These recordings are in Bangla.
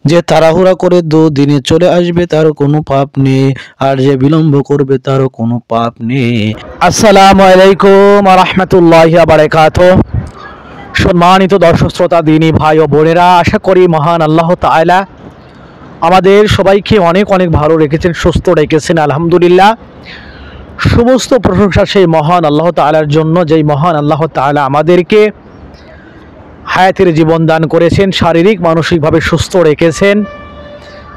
যে তাড়াহুড়া করে দুদিনে চলে আসবে তার কোনো পাপ নেই, আর যে বিলম্ব করবে তারও কোনো পাপ নেই। আসসালামু আলাইকুম ওয়া রাহমাতুল্লাহি ওয়া বারাকাতুহু। সম্মানিত দর্শক শ্রোতা, দিনী ভাই ও বোনেরা, আশা করি মহান আল্লাহ তাআলা আমাদের সবাইকে অনেক অনেক ভালো রেখেছেন, সুস্থ রেখেছেন, আলহামদুলিল্লাহ। সমস্ত প্রশংসা সেই মহান আল্লাহ তাআলার জন্য, যেই মহান আল্লাহ তাআলা আমাদেরকে হায়াতের জীবন দান করেছেন, শারীরিক মানসিকভাবে সুস্থ রেখেছেন,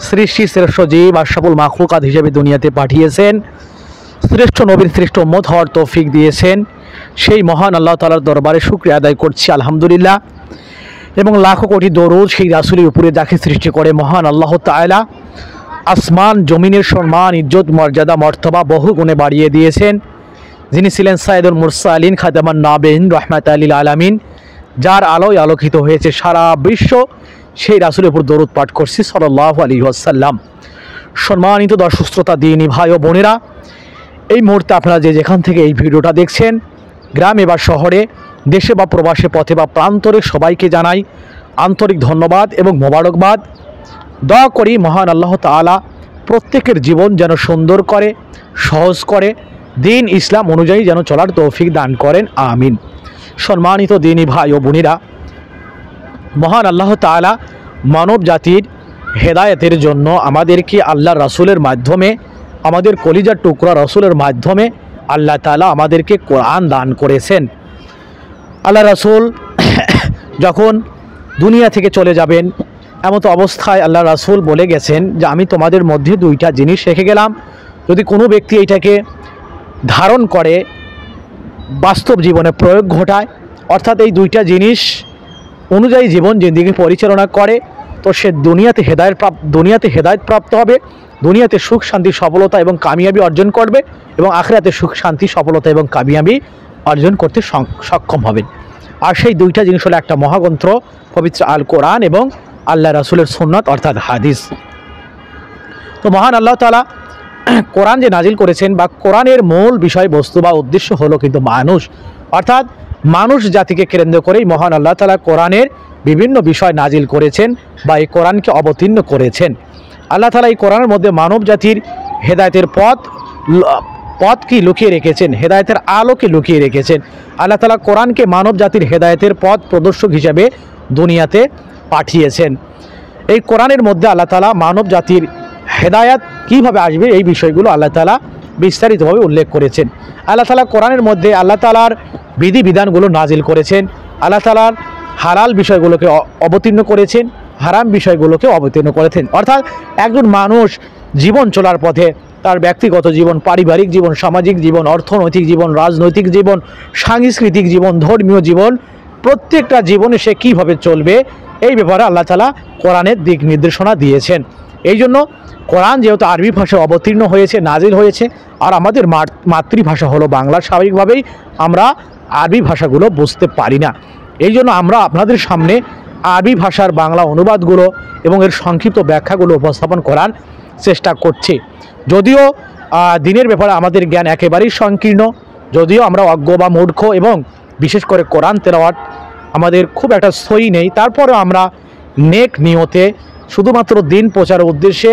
সৃষ্টি শ্রেষ্ঠ জীব আশরাফুল মাখলুকাত হিসেবে দুনিয়াতে পাঠিয়েছেন, শ্রেষ্ঠ নবীর শ্রেষ্ঠ উম্মত হওয়ার তৌফিক দিয়েছেন। সেই মহান আল্লাহ তাআলার দরবারে শুকরিয়া আদায় করছি, আলহামদুলিল্লাহ। এবং লাখো কোটি দরুদ সেই রাসূলের উপরে, যাকে সৃষ্টি করে মহান আল্লাহ তাআলা আসমান জমিনের সম্মান, ইজ্জত, মর্যাদা, মর্তবা বহু গুণে বাড়িয়ে দিয়েছেন, যিনি ছিলেন সাইয়্যিদুল মুরসালিন, খাতামান নাবিয়িন, রাহমাতাল লিল আলামিন, যার আলোয় আলোকিত হয়েছে সারা বিশ্ব। সেই রাসূলের উপর দরুদ পাঠ করছি সাল্লাল্লাহু আলাইহি ওয়াসাল্লাম। সম্মানিত দর্শক শ্রোতা, দিনী ভাই ও বোনেরা, এই মুহূর্তে আপনারা যে যেখান থেকে এই ভিডিওটা দেখছেন, গ্রামে বা শহরে, দেশে বা প্রবাসে, পথে বা প্রান্তরে, সবাইকে জানাই আন্তরিক ধন্যবাদ এবং মোবারকবাদ। দোয়া করি মহান আল্লাহ তাআলা প্রত্যেকের জীবন যেন সুন্দর করে, সহজ করে, দিন ইসলাম অনুযায়ী যেন চলার তৌফিক দান করেন, আমিন। সম্মানিত দিনী ভাই ও বোনেরা, মহান আল্লাহ তাআলা মানব জাতির হেদায়েতের জন্য আমাদেরকে আল্লাহর রাসূলের মাধ্যমে, আমাদের কলিজার টুকরা রাসূলের মাধ্যমে আল্লাহ তাআলা আমাদেরকে কোরআন দান করেছেন। আল্লাহ রাসূল যখন দুনিয়া থেকে চলে যাবেন, এমত অবস্থায় আল্লাহ রাসূল বলে গেছেন যে আমি তোমাদের মধ্যে দুইটা জিনিস রেখে গেলাম, যদি কোনো ব্যক্তি এটাকে ধারণ করে, বাস্তব জীবনে প্রয়োগ ঘটায়, অর্থাৎ এই দুইটা জিনিস অনুযায়ী জীবন জিন্দেগি পরিচালনা করে, তো সে দুনিয়াতে হেদায়েত প্রাপ্ত হবে, দুনিয়াতে সুখ শান্তি সফলতা এবং কামিয়াবি অর্জন করবে, এবং আখিরাতে সুখ শান্তি সফলতা এবং কামিয়াবি অর্জন করতে সক্ষম হবেন। আর সেই দুইটা জিনিস হলো একটা মহাগ্রন্থ পবিত্র আল কোরআন এবং আল্লাহ রাসূলের সুন্নাত অর্থাৎ হাদিস। তো মহান আল্লাহ তাআলা কোরআন যে নাজিল করেছেন, বা কোরআনের মূল বিষয়বস্তু বা উদ্দেশ্য হলো কিন্তু মানুষ, অর্থাৎ মানুষ জাতিকে কেন্দ্র করেই মহান আল্লাহ তাআলা কোরআনের বিভিন্ন বিষয় নাজিল করেছেন বা এই কোরআনকে অবতীর্ণ করেছেন। আল্লাহ তাআলা এই কোরআনের মধ্যে মানব জাতির হেদায়েতের পথ কি লুকিয়ে রেখেছেন, হেদায়েতের আলোকে লুকিয়ে রেখেছেন। আল্লাহ তাআলা কোরআনকে মানব জাতির হেদায়েতের পথ প্রদর্শক হিসেবে দুনিয়াতে পাঠিয়েছেন। এই কোরআনের মধ্যে আল্লাহ তাআলা মানব জাতির হেদায়েত কীভাবে আসবে এই বিষয়গুলো আল্লাহ তাআলা বিস্তারিতভাবে উল্লেখ করেছেন। আল্লাহ তাআলা কোরআনের মধ্যে আল্লাহ তাআলার বিধিবিধানগুলো নাজিল করেছেন, আল্লাহ তাআলার হালাল বিষয়গুলোকে অবতীর্ণ করেছেন, হারাম বিষয়গুলোকে অবতীর্ণ করেছেন। অর্থাৎ একজন মানুষ জীবন চলার পথে তার ব্যক্তিগত জীবন, পারিবারিক জীবন, সামাজিক জীবন, অর্থনৈতিক জীবন, রাজনৈতিক জীবন, সাংস্কৃতিক জীবন, ধর্মীয় জীবন, প্রত্যেকটা জীবনে সে কীভাবে চলবে এই ব্যাপারে আল্লাহ তাআলা কোরআনের দিক নির্দেশনা দিয়েছেন। এই জন্য কোরআন যেহেতু আরবি ভাষায় অবতীর্ণ হয়েছে, নাজিল হয়েছে, আর আমাদের মাতৃভাষা হলো বাংলা, স্বাভাবিকভাবেই আমরা আরবি ভাষাগুলো বুঝতে পারি না। এই জন্য আমরা আপনাদের সামনে আরবি ভাষার বাংলা অনুবাদগুলো এবং এর সংক্ষিপ্ত ব্যাখ্যাগুলো উপস্থাপন করার চেষ্টা করছি। যদিও দিনের ব্যাপারে আমাদের জ্ঞান একেবারেই সংকীর্ণ, যদিও আমরা অজ্ঞ বা মূর্খ, এবং বিশেষ করে কোরআন তেলাওয়াত আমাদের খুব একটা সই নেই, তারপরেও আমরা নেক নিয়তে শুধুমাত্র দিন প্রচারের উদ্দেশ্যে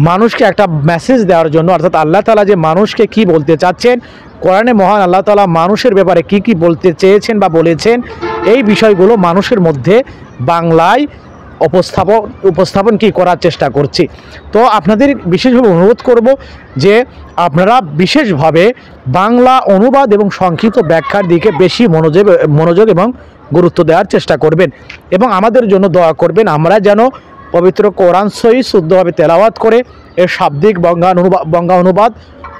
মানুষকে একটা মেসেজ দেওয়ার জন্য, অর্থাৎ আল্লাহ তাআলা যে মানুষকে কি বলতে চাচ্ছেন, কোরআনে মহান আল্লাহ তাআলা মানুষের ব্যাপারে কি কি বলতে চেয়েছেন বা বলেছেন, এই বিষয়গুলো মানুষের মধ্যে বাংলায় উপস্থাপন কি করার চেষ্টা করছি। তো আপনাদের বিশেষভাবে অনুরোধ করব যে আপনারা বিশেষভাবে বাংলা অনুবাদ এবং সংক্ষিপ্ত ব্যাখ্যার দিকে বেশি মনোযোগ এবং গুরুত্ব দেওয়ার চেষ্টা করবেন, এবং আমাদের জন্য দোয়া করবেন, আমরা যেন পবিত্র কোরআন সহিহ শুদ্ধভাবে তেলাওয়াত করে এর শাব্দিক বঙ্গা অনুবাদ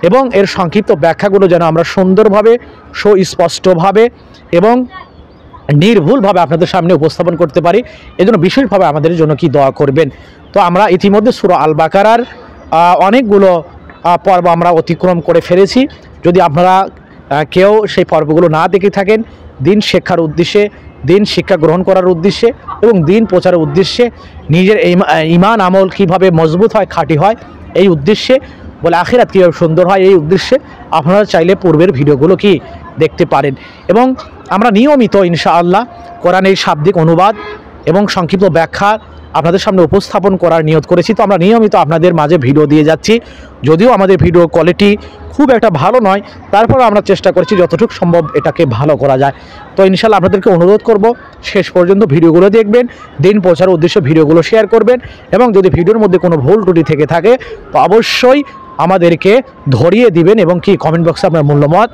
এবং এর সংক্ষিপ্ত ব্যাখ্যাগুলো যেন আমরা সুন্দরভাবে, সুস্পষ্টভাবে এবং নির্ভুলভাবে আপনাদের সামনে উপস্থাপন করতে পারি। এজন্য বিশেষভাবে আমাদের জন্য কি দোয়া করবেন। তো আমরা ইতিমধ্যে সূরা আল বাকারার অনেকগুলো পর্ব আমরা অতিক্রম করে ফেলেছি। যদি আপনারা কেউ সেই পর্বগুলো না দেখে থাকেন, দিন শিক্ষার উদ্দেশ্যে, দিন শিক্ষা গ্রহণ করার উদ্দেশ্যে এবং দিন প্রচারের উদ্দেশ্যে, নিজের ঈমান আমল কীভাবে মজবুত হয়, খাঁটি হয়, এই উদ্দেশ্যে, বলে আখিরাত কীভাবে সুন্দর হয়, এই উদ্দেশ্যে আপনারা চাইলে পূর্বের ভিডিওগুলো কি দেখতে পারেন। এবং আমরা নিয়মিত ইনশাআল্লাহ কোরআনের শাব্দিক অনুবাদ এবং সংক্ষিপ্ত ব্যাখ্যা আপনাদের সামনে উপস্থাপন করার নিয়ত করেছি। তো আমরা নিয়মিত আপনাদের মাঝে ভিডিও দিয়ে যাচ্ছি, যদিও আমাদের ভিডিও কোয়ালিটি খুব একটা ভালো নয়, তারপর আমরা চেষ্টা করছি যতটুকু সম্ভব এটাকে ভালো করা যায়। তো ইনশাল্লাহ আপনাদেরকে অনুরোধ করব শেষ পর্যন্ত ভিডিওগুলো দেখবেন, দিন পৌঁছার উদ্দেশ্যে ভিডিওগুলো শেয়ার করবেন, এবং যদি ভিডিওর মধ্যে কোনো ভুল ত্রুটি থেকে থাকে তো অবশ্যই আমাদেরকে ধরিয়ে দিবেন, এবং কি কমেন্ট বক্সে আপনার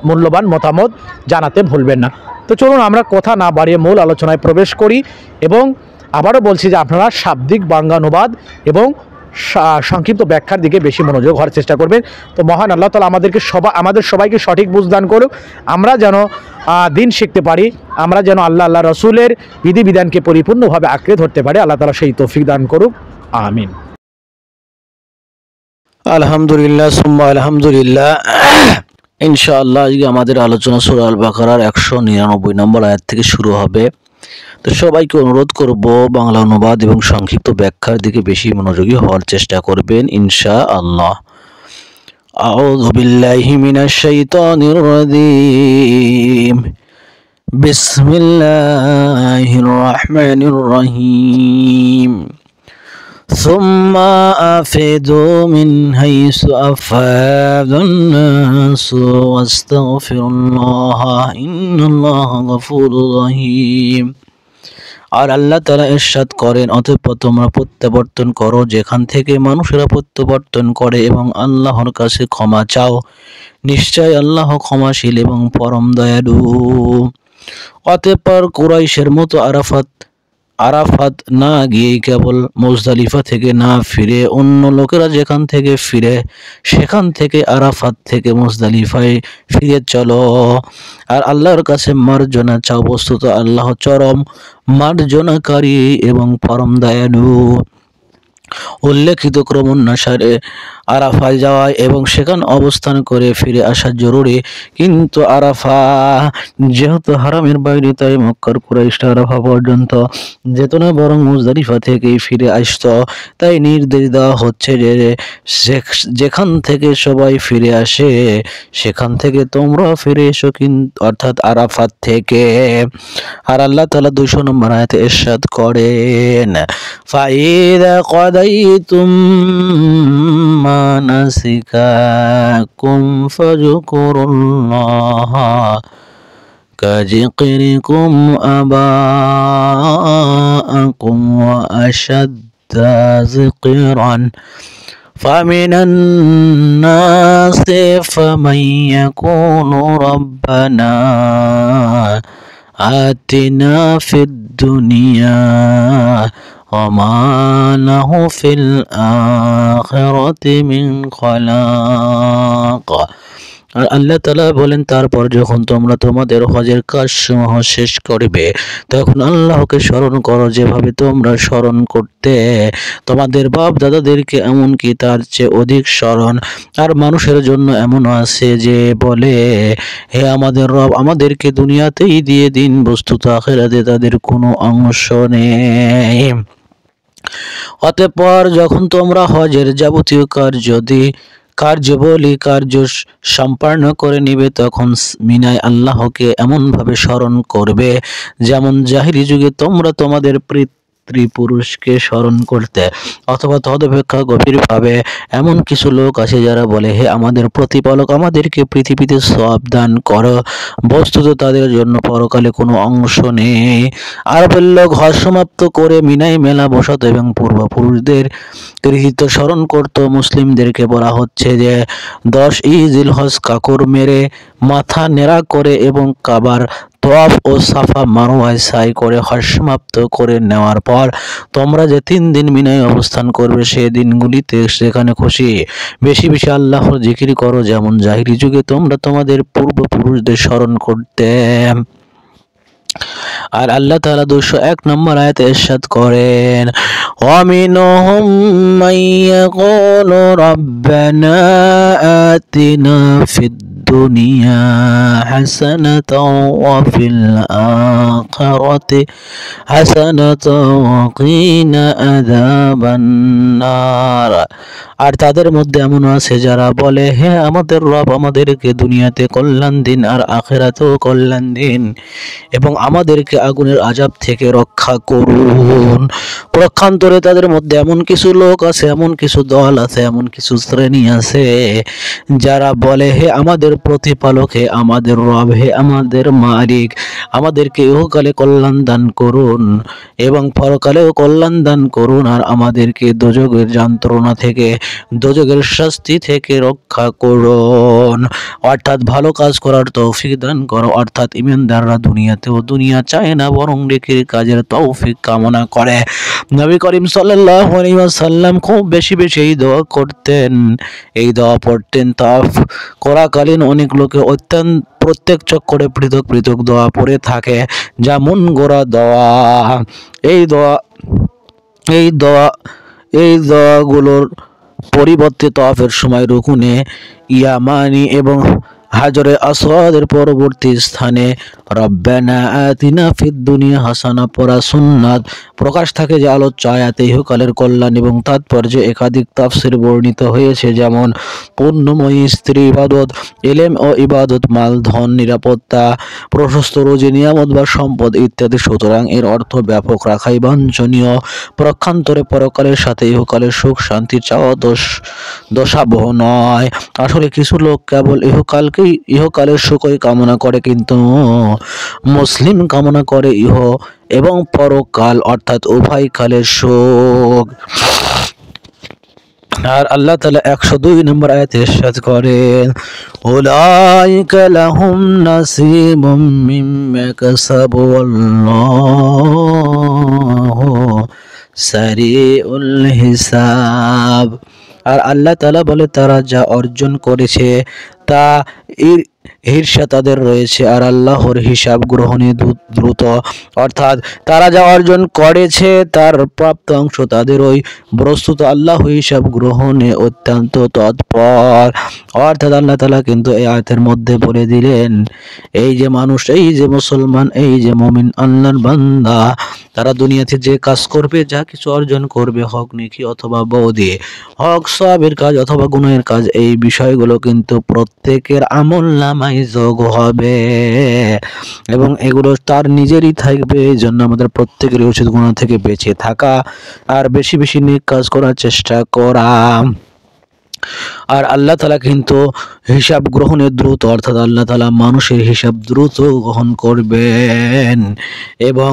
মূল্যবান মতামত জানাতে ভুলবেন না। তো চলুন আমরা কথা না বাড়িয়ে মূল আলোচনায় প্রবেশ করি, এবং আবারও বলছি যে আপনারা শাব্দিক বাঙ্গানুবাদ এবং সংক্ষিপ্ত ব্যাখ্যার দিকে বেশি মনোযোগ হওয়ার চেষ্টা করবেন। তো মহান আল্লাহ তাআলা আমাদের সবাইকে সঠিক বুঝদান করুক, আমরা যেন দিন শিখতে পারি, আমরা যেন আল্লাহ রসুলের বিধিবিধানকে পরিপূর্ণভাবে আঁকড়ে ধরতে পারি। আল্লাহ তাআলা সেই তৌফিক দান করুক, আমিন। আলহামদুলিল্লাহ সুম্মা আলহামদুলিল্লাহ। ইনশাআল্লাহ আজকে আমাদের আলোচনা সূরা আল বাকারার 199 নম্বর আয়াত থেকে শুরু হবে। তো সবাইকে অনুরোধ করব বাংলা অনুবাদ এবং সংক্ষিপ্ত ব্যাখ্যার দিকে বেশি মনোযোগী হওয়ার চেষ্টা করবেন ইনশাআল্লাহ। আউযু বিল্লাহি মিনাশ শাইতানির রাজীম। বিসমিল্লাহির রহমানির রহিম। ثم أفيضوا من حيث أفاض الناس واستغفروا الله إن الله غفور رحيم। আর আল্লাহ তাআলা ইরশাদ করেন, অতঃপর তোমরা প্রত্যাবর্তন করো যেখান থেকে মানুষেরা প্রত্যাবর্তন করে এবং আল্লাহর কাছে ক্ষমা চাও, নিশ্চয় আল্লাহ ক্ষমাশীল এবং পরম দয়ালু। অতঃপর কুরাইশের মতো আরাফাত না গিয়ে কেবল মুজদালিফা থেকে না ফিরে অন্য লোকেরা যেখান থেকে ফিরে সেখান থেকে আরাফাত থেকে মুজদালিফায় ফিরে চলো, আর আল্লাহর কাছে মার্জনা চাও, বস্তুত আল্লাহ চরম মার্জনাকারী এবং পরম দয়ালু। উল্লেখিত ক্রমানুসারে আরাফায় যাওয়া এবং সেখানে অবস্থান করে ফিরে আসা জরুরি, কিন্তু আরাফা যেহেতু হারামের বাইরে তাই মক্কার কুরাইশরা আরাফা পর্যন্ত যেত না, বরং মুজদালিফা থেকেই ফিরে আসত। তাই নির্দেশ দেওয়া হচ্ছে যে যেখান থেকে সবাই ফিরে আসে সেখান থেকে তোমরা ফিরে এসো, কিন্তু অর্থাৎ আরাফাত থেকে। আর আল্লাহ তাআলা 200 নম্বর আয়াতে ইরশাদ করেন, ফাইদা قضيتم مناسككم فاذكروا الله كذكركم آباءكم وأشد ذكرا فمن الناس فمن يقول ربنا آتنا في الدنيا وما له في الآخرة من خلاق। আর আল্লাহ তাআলা বলেন, তারপর যখন তোমরা তোমাদের হজের কাজসমূহ শেষ করিবে তখন আল্লাহকে স্মরণ করো যেভাবে তোমরা স্মরণ করতে তোমাদের বাপ দাদাদেরকে, এমনকি তার চেয়ে অধিক স্মরণ। আর মানুষের জন্য এমন আছে যে বলে, হে আমাদের রব, আমাদেরকে দুনিয়াতেই দিয়ে দিন, বস্তুত আখিরাতে তাদের কোনো অংশ নেই। অতঃপর যখন তোমরা হজের যাবতীয় কার্য সম্পন্ন করে নিবে তখন মিনায় আল্লাহকে এমনভাবে স্মরণ করবে যেমন জাহিরি যুগে তোমরা তোমাদের পিতৃপুরুষকে স্মরণ করতে, অথবা তদপেক্ষা গভীরভাবে। এমন কিছু লোক আছে যারা বলে, হে আমাদের প্রতিপালক, আমাদেরকে পৃথিবীতে সওয়াব দান করো, বস্তুত তাদের জন্য পরকালে কোনো অংশ নেই। আর বলল, হজ সমাপ্ত করে মিনায় মেলা বসাত এবং পূর্বপুরুষদের কৃতিত্ব স্মরণ করত। মুসলিমদেরকে বলা হচ্ছে যে 10 জিলহজ কাকর মেরে মাথা নেড়া করে এবং কাবার তওয়াফ ও সাফা মারওয়ায় সাই করে হজ সমাপ্ত করে নেওয়ার পর তোমরা যে 3 দিন মিনায় অবস্থান করবে সে দিনগুলিতে সেখানে খুশি বেশি বেশি আল্লাহর জিকির করো, যেমন জাহিরি যুগে তোমরা তোমাদের পূর্বপুরুষদের স্মরণ করতে। আর আল্লাহ তাআলা 201 নম্বর আয়াতে ইরশাদ করেন, ওয়ামিনহুম মাইয়াকুলু রাব্বানা আতিনা ফিদ দুনিয়া হাসানাতাও ওয়া ফিল আখিরাতি হাসানাতাও ওয়া কিনা আযাবান নার। আর তাদের মধ্যে এমন আছে যারা বলে, হে আমাদের রব, আমাদেরকে দুনিয়াতে কল্যাণ দিন আর আখিরাতেও কল্যাণ দিন এবং আমাদেরকে আগুনের আযাব থেকে রক্ষা করুন। পক্ষান্তরে তাদের মধ্যে এমন কিছু লোক আছে, এমন কিছু দল আছে, এমন কিছু শ্রেণী আছে যারা বলে, হে আমাদের প্রতিপালক, হে আমাদের রব, হে আমাদের মালিক, আমাদেরকে ইহকালে কল্যাণ দান করুন এবং পরকালেও কল্যাণ দান করুন আর আমাদেরকে দোজখের যন্ত্রণা থেকে, দোজখের শাস্তি থেকে রক্ষা করুন। অর্থাৎ ভালো কাজ করার তৌফিক দান করো। অর্থাৎ ইমানদাররা দুনিয়াতেও দুনিয়া চায় না, বরং নেকির কাজের তৌফিক কামনা করে। নবী করিম সাল্লাল্লাহু আলাইহি ওয়াসাল্লাম খুব বেশি বেশি এই দোয়া করতেন, এই দোয়া পড়তেন। তাওয়াফ করাকালীন অনেক লোকে অত্যন্ত প্রত্যেক চক্করে পৃথক পৃথক দোয়া পড়ে থাকে, যা মন গড়া দোয়া। এই দোয়া এই দোয়া এই দোয়াগুলোর পরিবর্তে তাওয়াফের সময় রুকুনে ইয়ামানি এবং হাজরে আসওয়াদের পরবর্তী স্থানে রব্বানা আতিনা ফিদ দুনিয়া হাসানা পড়া সুন্নাত। প্রকাশ থাকে যে আলোচ্য আয়াতে ইহকালের কল্যাণ এবং তাৎপর্যে একাধিক তাফসির বর্ণিত হয়েছে, যেমন পূর্ণময়ী স্ত্রী ইবাদত, ইলম ও ইবাদত, মাল ধন, নিরাপত্তা, প্রশস্ত রুজি, নিয়ামত বা সম্পদ ইত্যাদি। সুতরাং এর অর্থ ব্যাপক রাখাই বাঞ্ছনীয়। পক্ষান্তরে পরকালের সাথে ইহকালের সুখ শান্তি চাওয়া দোষাবহ নয়। আসলে কিছু লোক কেবল ইহকালের সুখই কামনা করে, কিন্তু মুসলিম কামনা করে ইহ এবং পরকাল অর্থাৎ উভয় কালের সুখ। আর আল্লাহ তাআলা 102 নম্বর আয়াতে ইরশাদ করেন, উলাইকা লাহুম নাসিবুম মিম্মা কাসাবু আল্লাহু সারিউল হিসাব। আর আল্লাহ তাআলা বলে, তারা যা অর্জন করেছে তা ঈর্ষা তাদের রয়েছে আর আল্লাহর হিসাব গ্রহণে দ্রুত। অর্থাৎ তারা যা অর্জন করেছে তার প্রাপ্ত অংশ তাদের ওই বস্তুত আল্লাহ হিসাব গ্রহণে অত্যন্ত তৎপর। অর্থাৎ আল্লাহ তাআলা কিন্তু এই আয়াতের মধ্যে বলে দিলেন, এই যে মানুষ, এই যে মুসলমান, এই যে মুমিন আল্লাহর বান্দা, তারা দুনিয়াতে যে কাজ করবে, যা কিছু অর্জন করবে, হক নেকি অথবা বৌদি, হক সওয়াবের কাজ অথবা গুনাহের কাজ, এই বিষয়গুলো কিন্তু প্রত্যেকের আমলনামায় যোগ হবে এবং এগুলো তার নিজেরই থাকবে। এই জন্য আমাদের প্রত্যেকেরই উচিত গুনাহ থেকে বেঁচে থাকা আর বেশি বেশি নেক কাজ করার চেষ্টা করা। আর আল্লাহ তাআলা কিন্তু হিসাব গ্রহণে দ্রুত, অর্থাৎ আল্লাহ তাআলা মানুষের হিসাব দ্রুত গ্রহণ করবেন এবং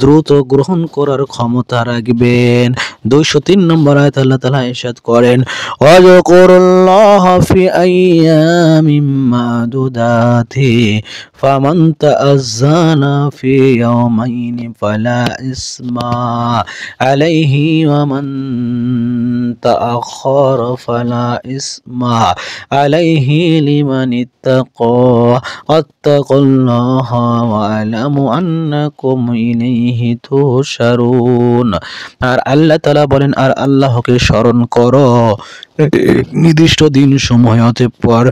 দ্রুত গ্রহণ করার ক্ষমতা রাখবেন। 203 নম্বর আয়াত আল্লাহ তাআলা ইরশাদ করেন, ওয়াজকুরুল্লাহা ফি আইয়ামিম মাদুদাতি ফামান তাআজ্জানা ফি ইয়াওমাইনি ফালা ইসমা আলাইহি ওয়া মান তাআখারা ফালা ইসমা আলাইহি লিমান ইত্তাকা আত্তাকুল্লাহা ওয়া আলামু আন্নাকুম ইলাইহি তুহশারুন। আর আল্লাহ তাআলা বলেন, আর আল্লাহকে স্মরণ করো নির্দিষ্ট দিন সময়, অতঃপর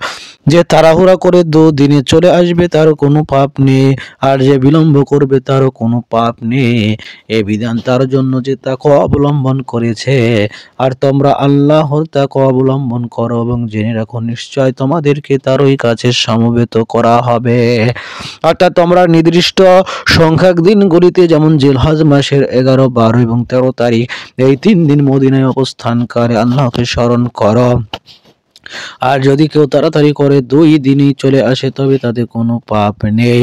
যে তাড়াহুড়া করে দিনে চলে আসবে তার কোনো পাপ নেই, আর যে বিলম্ব করবে তারও কোনো পাপ নেই। এ বিধান তার জন্য যে তাকওয়া অবলম্বন করেছে। আর তোমরা আল্লাহর তাকওয়া অবলম্বন করো এবং জেনে রাখো, নিশ্চয় তোমাদেরকে তারই কাছে সমবেত করা হবে। অর্থাৎ তোমরা নির্দিষ্ট সংখ্যক দিনগুলিতে, যেমন জিলহজ মাসের 11, 12 এবং 13 তারিখ, এই 3 দিন মদিনায় অবস্থানকারী আল্লাহকে স্মরণ করো। আর যদি কেউ তাড়াতাড়ি করে 2 দিনেই চলে আসে তবে তাতে কোনো পাপ নেই,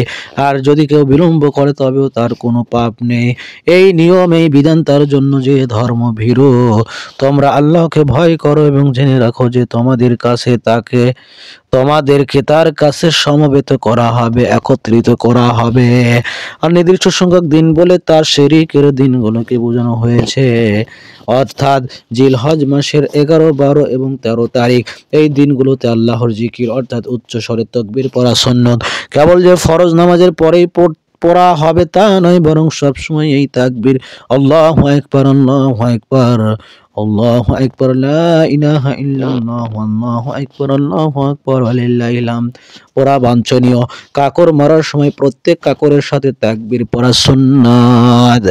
আর যদি কেউ বিলম্ব করে তবেও তার কোনো পাপ নেই। এই নিয়ম, এই বিধান তার জন্য যে ধর্মভীরু। তোমরা আল্লাহকে ভয় করো এবং জেনে রাখো যে তোমাদেরকে তার কাছে সমবেত করা হবে, একত্রিত করা হবে। আর নির্দিষ্ট সংখ্যক দিন বলে তার শিরকের দিনগুলোকে বোঝানো হয়েছে, অর্থাৎ জিলহজ মাসের 11, 12 এবং 13 তারিখ। এই দিনগুলোতে আল্লাহর জিকির অর্থাৎ উচ্চ স্বরে তাকবীর পড়া সুন্নত। কেবল যে ফরজ নামাজের পরেই পড়া হবে তা নয়, বরং সবসময় এই তাকবীর আল্লাহু আকবার, আল্লাহু আকবার, আল্লাহু আকবার, লা ইলাহা ইল্লাল্লাহু, আল্লাহু আকবার, আল্লাহু আকবার, ওয়ালিল্লাহিল হামদ পড়া বাঞ্ছনীয়। কাকর মারার সময় প্রত্যেক কাকরের সাথে তাকবীর পড়া সুন্নাত।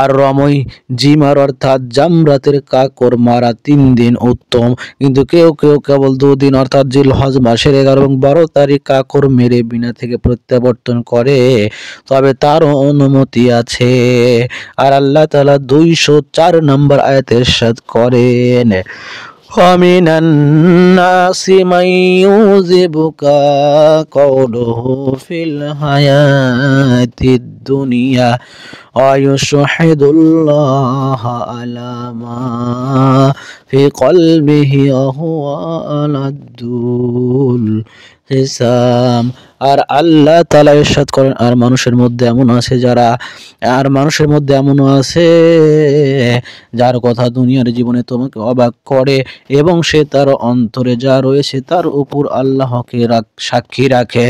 আর রমই জিমার অর্থাৎ জামরাতের কাকর মারা 3 দিন উত্তম, কিন্তু কেউ কেউ কেবল 2 দিন অর্থাৎ জিলহজ মাসের 11 এবং 12 তারিখ কাকর মেরে বিনা থেকে প্রত্যাবর্তন করে, তবে তারও অনুমতি আছে। আর আল্লাহ তাআলা 204 নম্বর আয়াতে ইরশাদ করেন, ومن الناس من يعجبك قوله في الحياة الدنيا ويشهد الله على ما في قلبه وهو ألد الحسام। আর আল্লাহ তাআলা ইরশাদ করেন, আর মানুষের মধ্যে এমনও আছে যার কথা দুনিয়ার জীবনে তোমাকে অবাক করে এবং সে তার অন্তরে যা রয়েছে তার উপর আল্লাহকে সাক্ষী রাখে,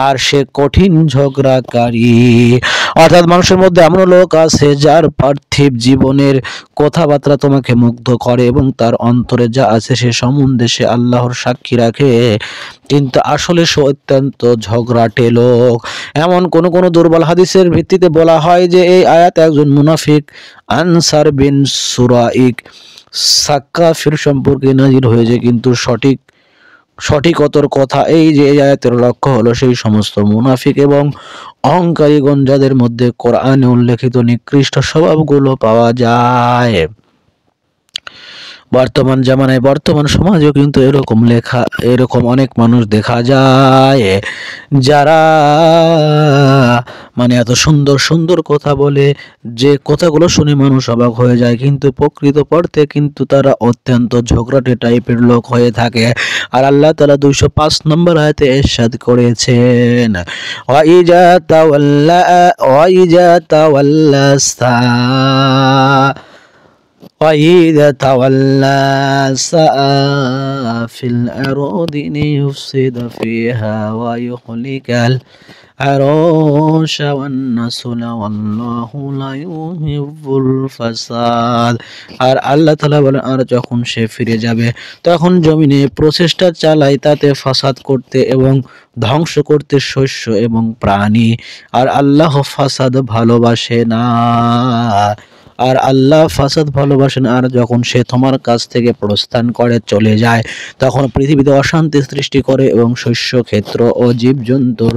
আর সে কঠিন ঝগড়াকারী। অর্থাৎ মানুষের মধ্যে এমন লোক আছে যার পার্থিব জীবনের কথাবার্তা তোমাকে মুগ্ধ করে এবং তার অন্তরে যা আছে সে সম্বন্ধে সে আল্লাহর সাক্ষী রাখে, কিন্তু আসলে সে অত্যন্ত ঝগড়াটে লোক। এমন কোন কোন দুর্বল হাদিসের ভিত্তিতে বলা হয় যে এই আয়াত একজন মুনাফিক আনসার বিন সুরাইক সাক্কাফির সম্পর্কে নাজিল হয়েছে, কিন্তু সঠিকতর কথা এই যে এই আয়াতের লক্ষ্য হলো সেই সমস্ত মুনাফিক এবং অহংকারীগণ যাদের মধ্যে কোরআনে উল্লেখিত নিকৃষ্ট স্বভাবগুলো পাওয়া যায়। বর্তমান জামানায় বর্তমান সমাজেও কিন্তু এরকম অনেক মানুষ দেখা যায় যারা মানে এত সুন্দর সুন্দর কথা বলে যে কথাগুলো শুনে মানুষ অবাক হয়ে যায়, কিন্তু প্রকৃত পড়তে কিন্তু তারা অত্যন্ত ঝগড়াটে টাইপের লোক হয়ে থাকে। আর আল্লাহ তাআলা 205 নম্বর আয়াতে ইরশাদ করেছেন, ওয়াইজা তাওয়াল্লা وإذا تولى سعى في الأرض ليفسد فيها ويهلك العروش والنسل والله لا يحب الفساد। আর আল্লাহ তাআলা বলেন, আর যখন সে ফিরে যাবে তখন জমিনে প্রচেষ্টা চালায় তাতে ফাসাদ করতে এবং ধ্বংস করতে শস্য এবং প্রাণী, আর আল্লাহ ফাসাদ ভালোবাসে না। আর আল্লাহ ফাসাদ ভালোবাসেন। আর যখন সে তোমার কাছ থেকে প্রস্থান করে চলে যায় তখন পৃথিবীতে অশান্তি সৃষ্টি করে এবং শস্য ক্ষেত্র ও জীবজন্তুর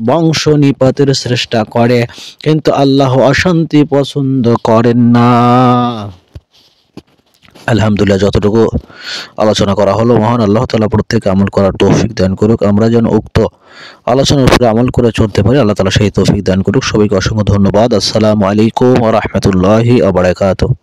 বংশ নিপাতের চেষ্টা করে, কিন্তু আল্লাহ অশান্তি পছন্দ করেন না। আলহামদুলিল্লাহ, যতটুকু আলোচনা করা হলো মহান আল্লাহ তাআলা প্রত্যেককে আমল করার তৌফিক দান করুক। আমরা যেন উক্ত আলোচনার উপরে আমল করে চলতে পারি, আল্লাহ তাআলা সেই তৌফিক দান করুক। সবাইকে অসংখ্য ধন্যবাদ। আসসালামু আলাইকুম ওয়া রাহমাতুল্লাহি ওয়া বারাকাতুহু।